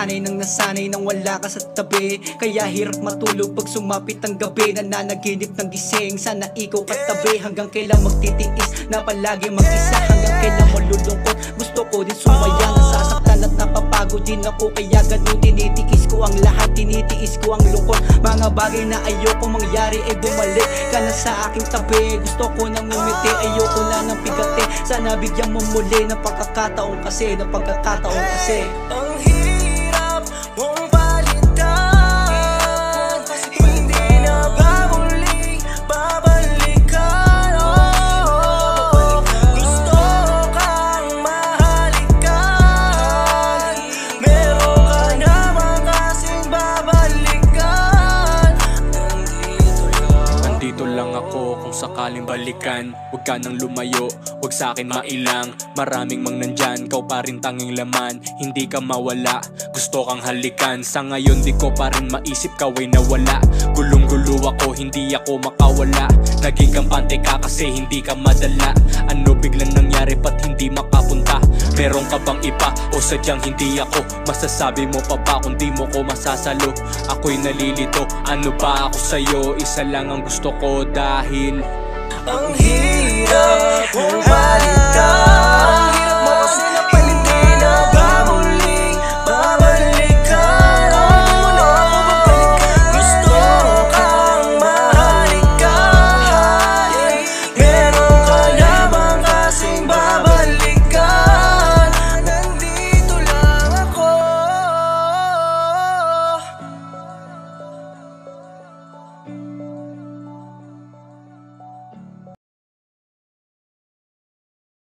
sanay nang nasanay nang wala ka sa tabi. Kaya hirap matulog pag sumapit ang gabi. Nananaginip ng gising, sana ikaw katabi. Hanggang kailan magtitiis na palagi mag-isa? Hanggang kailan malulungkot? Gusto ko din sumaya. Nasasaktan at napapagod din ako, kaya ganun tinitiis ko ang lahat. Tinitiis ko ang lungkot. Mga bagay na ayoko mangyari ay bumalik ka na sa aking tabi. Gusto ko nang umiti, ayoko na ng pigati. Sana bigyan mo muli ng pagkakataon kasi, ng pagkakataon kasi. Ang hirap mong balikan, hindi na ba muli babalikan? Oh, gusto kang mahalikan, meron ka naman kasing babalikan. Nandito lang ako kung sakaling balikan. Huwag ka nang lumayo, huwag sa'kin mailang. Maraming mang nandyan, kau pa rin tanging laman. Hindi ka mawala, gusto kang halikan. Sa ngayon di ko pa rin maisip ka ay nawala. Gulong-gulo ako, hindi ako makawala. Naging kampante ka kasi hindi ka madala. Ano biglang nangyari ba't hindi makapunta? Meron ka bang iba o sadyang hindi ako? Masasabi mo pa ba kung di mo ko masasalo? Ako'y nalilito, ano ba ako sa'yo? Isa lang ang gusto ko dahil ang hirap